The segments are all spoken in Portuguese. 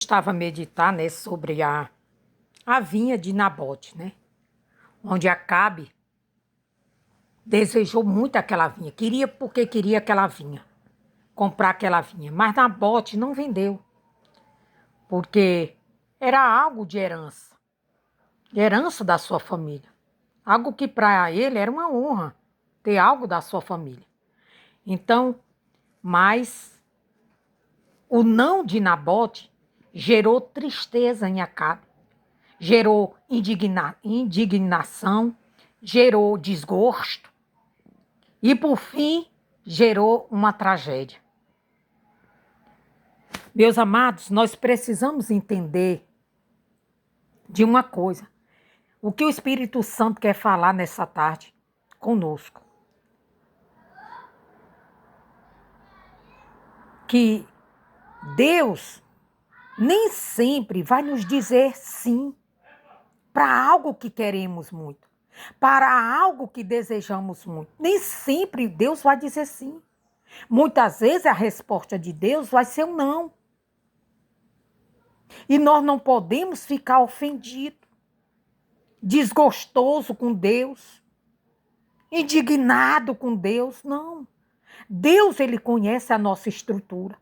Estava a meditar, né, sobre a vinha de Nabote, né? Onde Acabe desejou muito aquela vinha, queria porque queria aquela vinha, comprar aquela vinha, mas Nabote não vendeu, porque era algo de herança da sua família, algo que para ele era uma honra ter algo da sua família. Então, mas o não de Nabote gerou tristeza em Acabe. Gerou indignação, gerou desgosto e, por fim, gerou uma tragédia. Meus amados, nós precisamos entender de uma coisa. O que o Espírito Santo quer falar nessa tarde conosco. Que Deus nem sempre vai nos dizer sim para algo que queremos muito, para algo que desejamos muito. Nem sempre Deus vai dizer sim. Muitas vezes a resposta de Deus vai ser um não. E nós não podemos ficar ofendidos, desgostoso com Deus, indignado com Deus, não. Deus, ele conhece a nossa estrutura.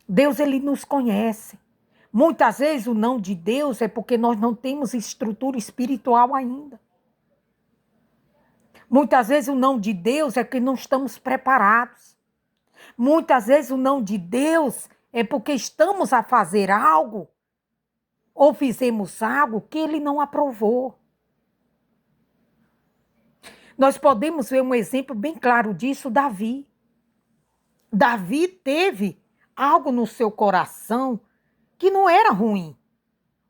Deus, ele nos conhece. Muitas vezes o não de Deus é porque nós não temos estrutura espiritual ainda. Muitas vezes o não de Deus é que não estamos preparados. Muitas vezes o não de Deus é porque estamos a fazer algo ou fizemos algo que ele não aprovou. Nós podemos ver um exemplo bem claro disso, Davi. Davi teve algo no seu coração que não era ruim,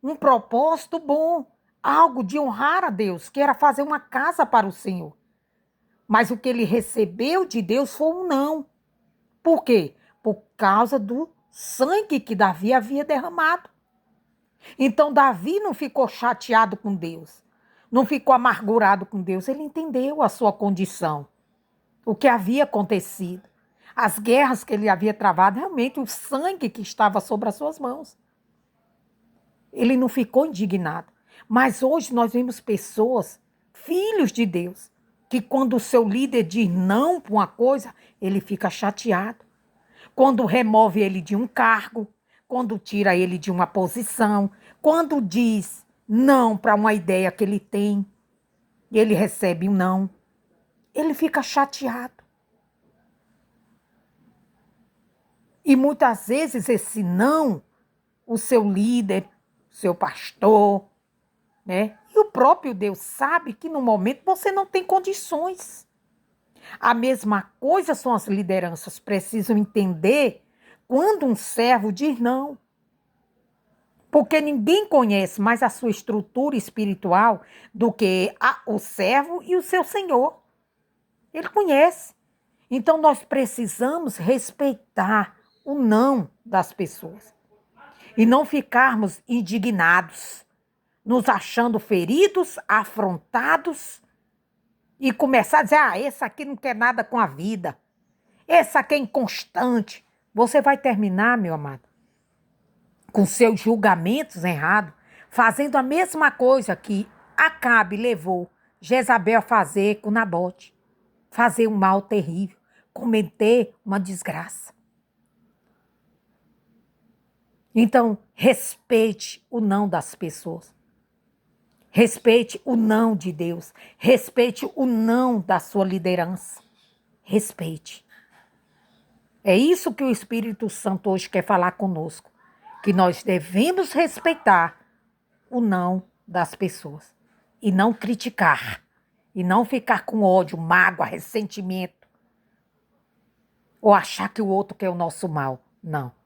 um propósito bom, algo de honrar a Deus, que era fazer uma casa para o Senhor. Mas o que ele recebeu de Deus foi um não. Por quê? Por causa do sangue que Davi havia derramado. Então Davi não ficou chateado com Deus, não ficou amargurado com Deus, ele entendeu a sua condição, o que havia acontecido, as guerras que ele havia travado, realmente o sangue que estava sobre as suas mãos. Ele não ficou indignado. Mas hoje nós vemos pessoas, filhos de Deus, que quando o seu líder diz não para uma coisa, ele fica chateado. Quando remove ele de um cargo, quando tira ele de uma posição, quando diz não para uma ideia que ele tem, e ele recebe um não, ele fica chateado. E muitas vezes esse não, o seu líder, o seu pastor, né? E o próprio Deus sabe que no momento você não tem condições. A mesma coisa são as lideranças, precisam entender quando um servo diz não. Porque ninguém conhece mais a sua estrutura espiritual do que o servo e o seu senhor. Ele conhece. Então nós precisamos respeitar o não das pessoas. E não ficarmos indignados, nos achando feridos, afrontados e começar a dizer, esse aqui não quer nada com a vida. Esse aqui é inconstante. Você vai terminar, meu amado, com seus julgamentos errados, fazendo a mesma coisa que Acabe levou Jezabel a fazer com Nabote. Fazer um mal terrível, cometer uma desgraça. Então, respeite o não das pessoas. Respeite o não de Deus. Respeite o não da sua liderança. Respeite. É isso que o Espírito Santo hoje quer falar conosco. Que nós devemos respeitar o não das pessoas. E não criticar. E não ficar com ódio, mágoa, ressentimento. Ou achar que o outro quer o nosso mal. Não.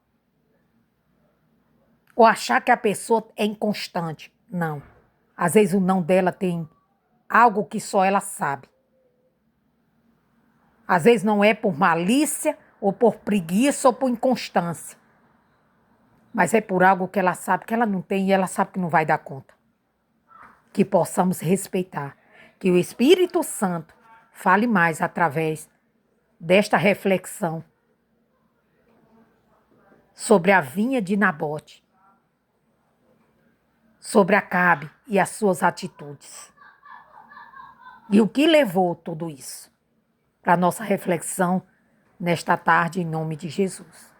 Ou achar que a pessoa é inconstante. Não. Às vezes o não dela tem algo que só ela sabe. Às vezes não é por malícia, ou por preguiça, ou por inconstância. Mas é por algo que ela sabe que ela não tem e ela sabe que não vai dar conta. Que possamos respeitar. Que o Espírito Santo fale mais através desta reflexão. sobre a vinha de Nabote, sobre Acabe e as suas atitudes. E o que levou tudo isso? Para a nossa reflexão nesta tarde, em nome de Jesus.